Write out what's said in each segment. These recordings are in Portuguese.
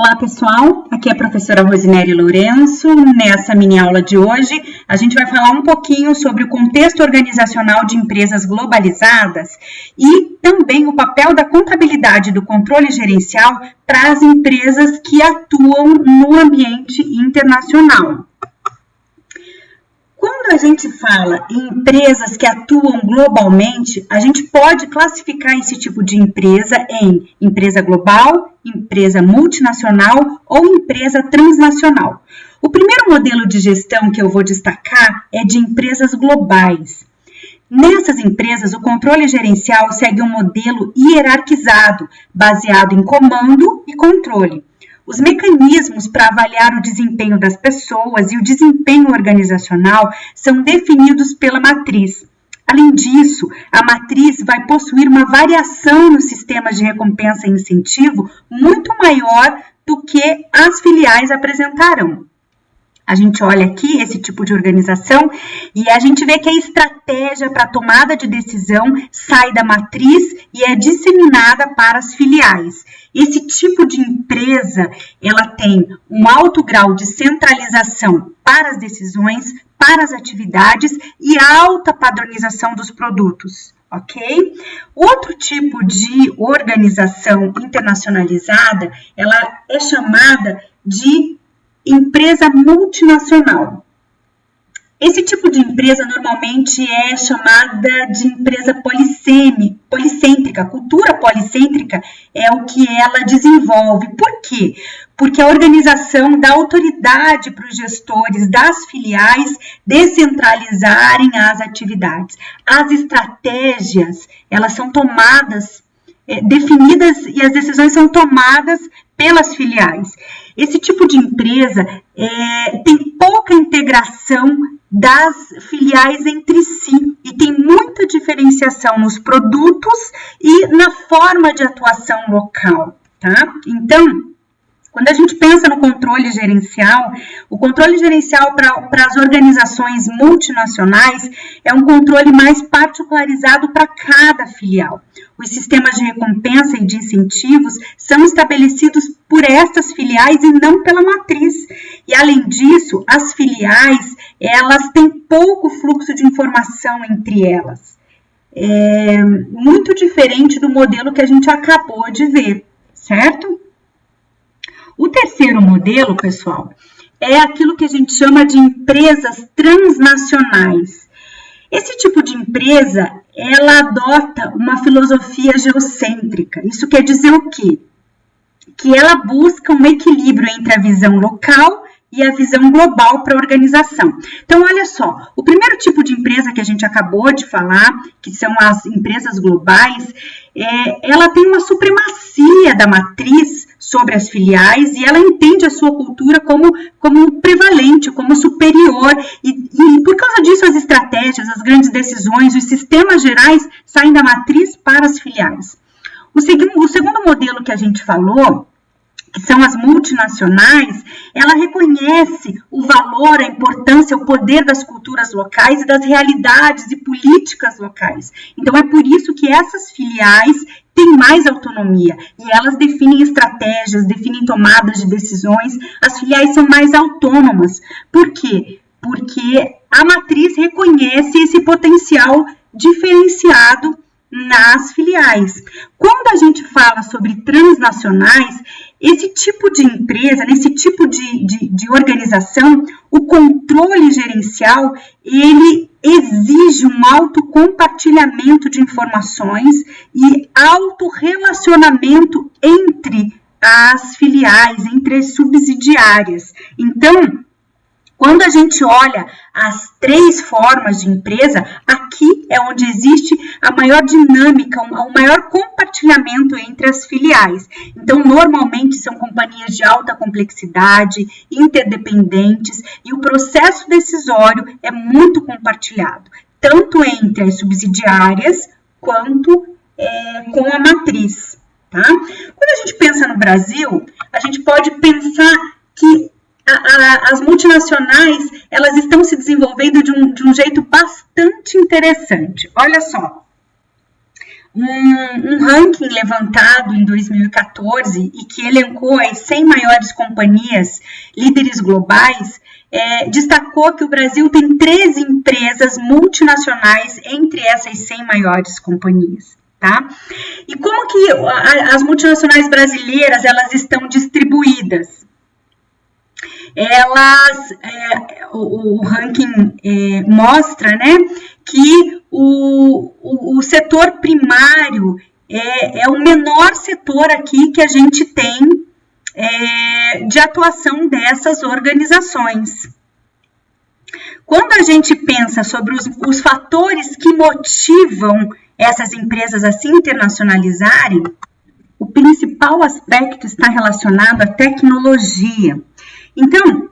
Olá pessoal, aqui é a professora Rosinery Lourenço. Nessa mini aula de hoje, a gente vai falar um pouquinho sobre o contexto organizacional de empresas globalizadas e também o papel da contabilidade e do controle gerencial para as empresas que atuam no ambiente internacional. Quando a gente fala em empresas que atuam globalmente, a gente pode classificar esse tipo de empresa em empresa global, empresa multinacional ou empresa transnacional. O primeiro modelo de gestão que eu vou destacar é de empresas globais. Nessas empresas, o controle gerencial segue um modelo hierarquizado, baseado em comando e controle. Os mecanismos para avaliar o desempenho das pessoas e o desempenho organizacional são definidos pela matriz. Além disso, a matriz vai possuir uma variação no sistema de recompensa e incentivo muito maior do que as filiais apresentarão. A gente olha aqui esse tipo de organização e a gente vê que a estratégia para a tomada de decisão sai da matriz e é disseminada para as filiais. Esse tipo de empresa, ela tem um alto grau de centralização para as decisões, para as atividades e alta padronização dos produtos. Ok? Outro tipo de organização internacionalizada, ela é chamada de empresa multinacional. Esse tipo de empresa normalmente é chamada de empresa policêntrica. Cultura policêntrica é o que ela desenvolve. Por quê? Porque a organização dá autoridade para os gestores das filiais descentralizarem as atividades. As estratégias, elas são tomadas, definidas e as decisões são tomadas pelas filiais. Esse tipo de empresa tem pouca integração das filiais entre si e tem muita diferenciação nos produtos e na forma de atuação local, tá? Então, quando a gente pensa no controle gerencial, o controle gerencial para as organizações multinacionais é um controle mais particularizado para cada filial. Os sistemas de recompensa e de incentivos são estabelecidos por estas filiais e não pela matriz. E, além disso, as filiais, elas têm pouco fluxo de informação entre elas. É muito diferente do modelo que a gente acabou de ver, certo? O terceiro modelo, pessoal, é aquilo que a gente chama de empresas transnacionais. Esse tipo de empresa, ela adota uma filosofia geocêntrica. Isso quer dizer o quê? Que ela busca um equilíbrio entre a visão local e a visão global para a organização. Então, olha só, o primeiro tipo de empresa que a gente acabou de falar, que são as empresas globais, ela tem uma supremacia da matriz sobre as filiais e ela entende a sua cultura como prevalente, como superior e por causa disso as estratégias, as grandes decisões, os sistemas gerais saem da matriz para as filiais. O segundo modelo que a gente falou, que são as multinacionais, ela reconhece o valor, a importância, o poder das culturas locais e das realidades e políticas locais. Então, é por isso que essas filiais têm mais autonomia e elas definem estratégias, definem tomadas de decisões. As filiais são mais autônomas. Por quê? Porque a matriz reconhece esse potencial diferenciado nas filiais. Quando a gente fala sobre transnacionais, esse tipo de empresa, nesse tipo de organização, o controle gerencial, ele exige um alto compartilhamento de informações e alto relacionamento entre as filiais, entre as subsidiárias. Então, quando a gente olha as três formas de empresa, aqui é onde existe a maior dinâmica, o maior compartilhamento entre as filiais. Então, normalmente são companhias de alta complexidade, interdependentes, e o processo decisório é muito compartilhado, tanto entre as subsidiárias quanto com a matriz. Tá? Quando a gente pensa no Brasil, a gente pode pensar que as multinacionais, elas estão se desenvolvendo de um jeito bastante interessante. Olha só, Um ranking levantado em 2014 e que elencou as 100 maiores companhias líderes globais, destacou que o Brasil tem 13 empresas multinacionais entre essas 100 maiores companhias. Tá? E como que as multinacionais brasileiras elas estão distribuídas? O ranking mostra, né, que o setor primário é o menor setor aqui que a gente tem de atuação dessas organizações. Quando a gente pensa sobre os fatores que motivam essas empresas a se internacionalizarem, o principal aspecto está relacionado à tecnologia. Então,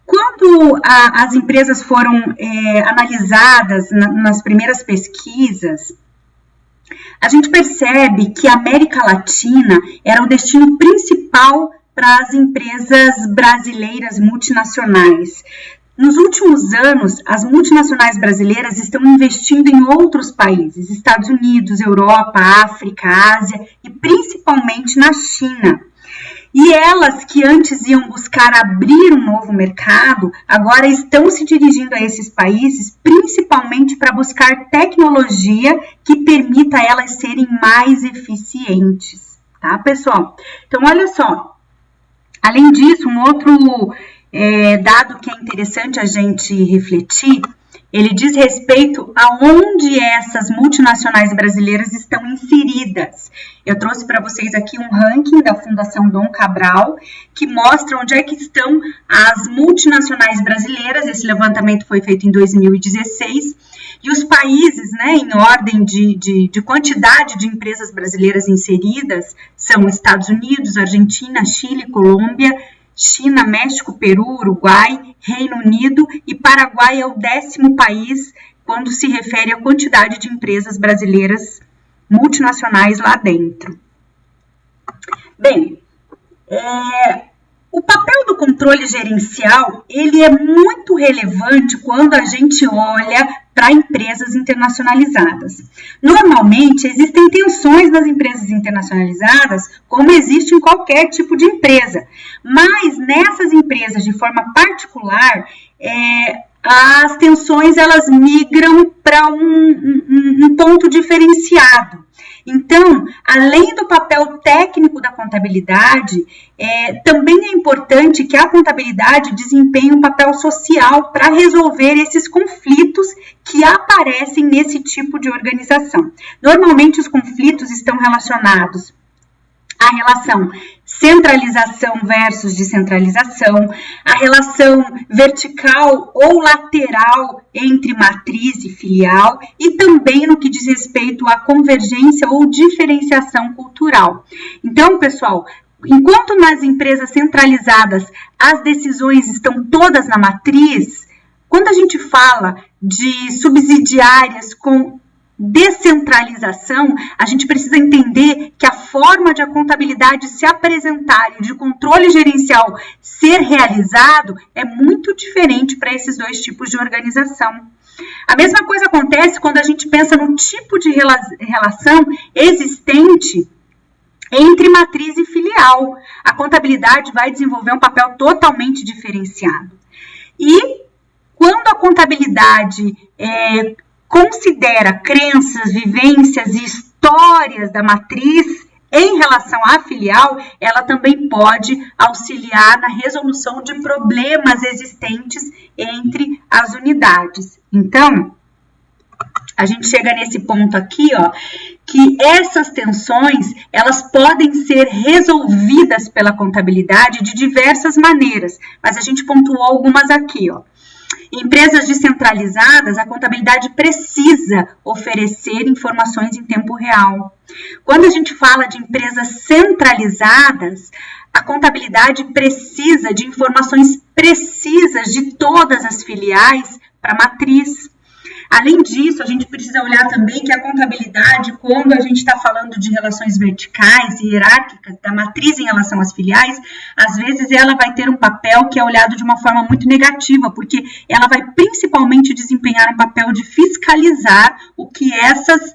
quando as empresas foram analisadas nas primeiras pesquisas, a gente percebe que a América Latina era o destino principal para as empresas brasileiras multinacionais. Nos últimos anos, as multinacionais brasileiras estão investindo em outros países, Estados Unidos, Europa, África, Ásia e principalmente na China. E elas que antes iam buscar abrir um novo mercado, agora estão se dirigindo a esses países, principalmente para buscar tecnologia que permita elas serem mais eficientes, tá, pessoal? Então, olha só, além disso, um outro dado que é interessante a gente refletir, ele diz respeito a onde essas multinacionais brasileiras estão inseridas. Eu trouxe para vocês aqui um ranking da Fundação Dom Cabral, que mostra onde é que estão as multinacionais brasileiras. Esse levantamento foi feito em 2016. E os países, né, em ordem de quantidade de empresas brasileiras inseridas, são Estados Unidos, Argentina, Chile, Colômbia, China, México, Peru, Uruguai, Reino Unido e Paraguai é o 10º país quando se refere à quantidade de empresas brasileiras multinacionais lá dentro. Bem, o papel do controle gerencial, ele é muito relevante quando a gente olha para empresas internacionalizadas. Normalmente, existem tensões nas empresas internacionalizadas, como existe em qualquer tipo de empresa. Mas, nessas empresas, de forma particular, as tensões elas migram para um ponto diferenciado. Então, além do papel técnico da contabilidade, também é importante que a contabilidade desempenhe um papel social para resolver esses conflitos que aparecem nesse tipo de organização. Normalmente, os conflitos estão relacionados à relação centralização versus descentralização, a relação vertical ou lateral entre matriz e filial e também no que diz respeito à convergência ou diferenciação cultural. Então, pessoal, enquanto nas empresas centralizadas as decisões estão todas na matriz, quando a gente fala de subsidiárias com descentralização, a gente precisa entender que a forma de a contabilidade se apresentar e de controle gerencial ser realizado é muito diferente para esses dois tipos de organização. A mesma coisa acontece quando a gente pensa no tipo de relação existente entre matriz e filial. A contabilidade vai desenvolver um papel totalmente diferenciado. E quando a contabilidade considera crenças, vivências e histórias da matriz em relação à filial, ela também pode auxiliar na resolução de problemas existentes entre as unidades. Então, a gente chega nesse ponto aqui, ó, que essas tensões, elas podem ser resolvidas pela contabilidade de diversas maneiras, mas a gente pontuou algumas aqui, ó. Em empresas descentralizadas, a contabilidade precisa oferecer informações em tempo real. Quando a gente fala de empresas centralizadas, a contabilidade precisa de informações precisas de todas as filiais para a matriz. Além disso, a gente precisa olhar também que a contabilidade, quando a gente está falando de relações verticais e hierárquicas, da matriz em relação às filiais, às vezes ela vai ter um papel que é olhado de uma forma muito negativa, porque ela vai principalmente desempenhar um papel de fiscalizar o que essas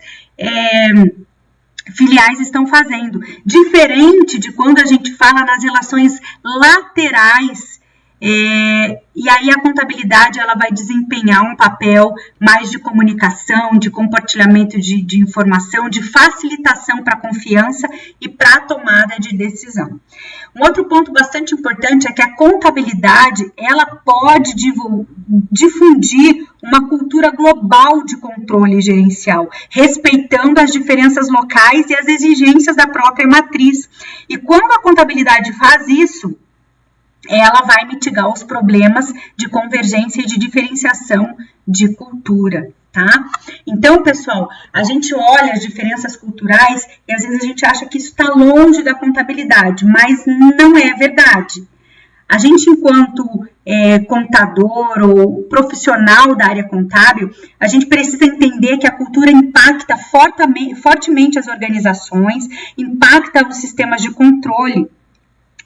filiais estão fazendo. Diferente de quando a gente fala nas relações laterais, e aí a contabilidade ela vai desempenhar um papel mais de comunicação, de compartilhamento de informação, de facilitação para a confiança e para a tomada de decisão. Um outro ponto bastante importante é que a contabilidade ela pode difundir uma cultura global de controle gerencial, respeitando as diferenças locais e as exigências da própria matriz. E quando a contabilidade faz isso, ela vai mitigar os problemas de convergência e de diferenciação de cultura, tá? Então, pessoal, a gente olha as diferenças culturais e às vezes a gente acha que isso está longe da contabilidade, mas não é verdade. A gente, enquanto contador ou profissional da área contábil, a gente precisa entender que a cultura impacta fortemente as organizações, impacta os sistemas de controle.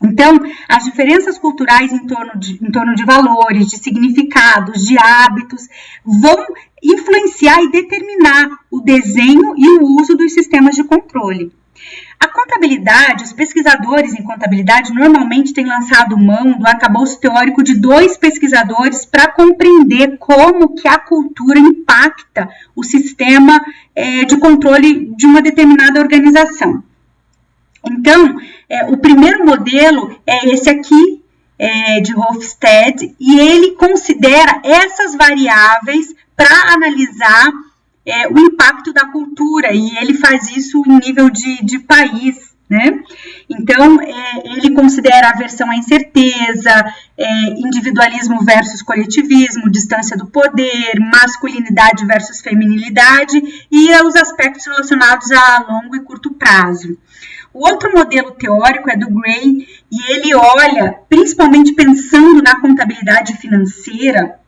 Então, as diferenças culturais em torno de valores, de significados, de hábitos, vão influenciar e determinar o desenho e o uso dos sistemas de controle. A contabilidade, os pesquisadores em contabilidade normalmente têm lançado mão do arcabouço teórico de 2 pesquisadores para compreender como que a cultura impacta o sistema de controle de uma determinada organização. Então, o primeiro modelo é esse aqui, de Hofstede, e ele considera essas variáveis para analisar o impacto da cultura, e ele faz isso em nível de país, né? Então, ele considera aversão à incerteza, individualismo versus coletivismo, distância do poder, masculinidade versus feminilidade e os aspectos relacionados a longo e curto prazo. O outro modelo teórico é do Gray, e ele olha, principalmente pensando na contabilidade financeira,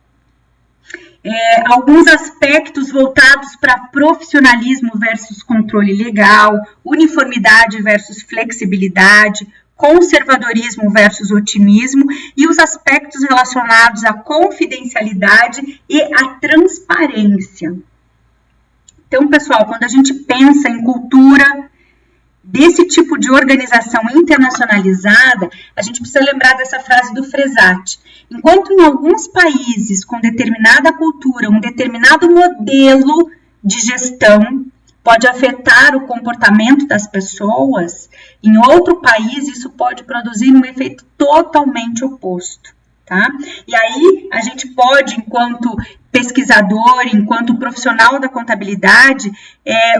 alguns aspectos voltados para profissionalismo versus controle legal, uniformidade versus flexibilidade, conservadorismo versus otimismo e os aspectos relacionados à confidencialidade e à transparência. Então, pessoal, quando a gente pensa em cultura desse tipo de organização internacionalizada, a gente precisa lembrar dessa frase do Fresati. Enquanto em alguns países com determinada cultura, um determinado modelo de gestão pode afetar o comportamento das pessoas, em outro país isso pode produzir um efeito totalmente oposto, tá? E aí a gente pode, enquanto pesquisador, enquanto profissional da contabilidade,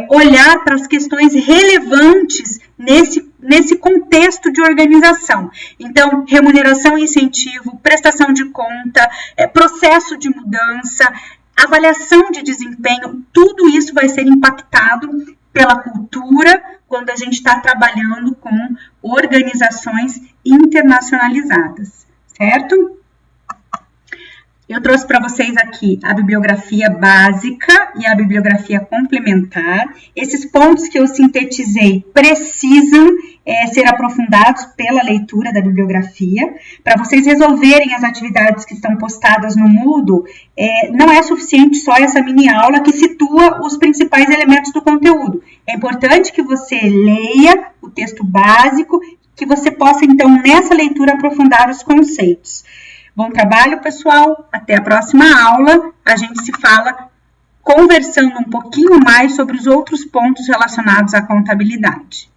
olhar para as questões relevantes nesse contexto de organização. Então, remuneração e incentivo, prestação de conta, processo de mudança, avaliação de desempenho, tudo isso vai ser impactado pela cultura quando a gente está trabalhando com organizações internacionalizadas, certo? Eu trouxe para vocês aqui a bibliografia básica e a bibliografia complementar. Esses pontos que eu sintetizei precisam ser aprofundados pela leitura da bibliografia. Para vocês resolverem as atividades que estão postadas no Moodle, não é suficiente só essa mini aula que situa os principais elementos do conteúdo. É importante que você leia o texto básico, que você possa, então, nessa leitura, aprofundar os conceitos. Bom trabalho, pessoal. Até a próxima aula. A gente se fala conversando um pouquinho mais sobre os outros pontos relacionados à contabilidade.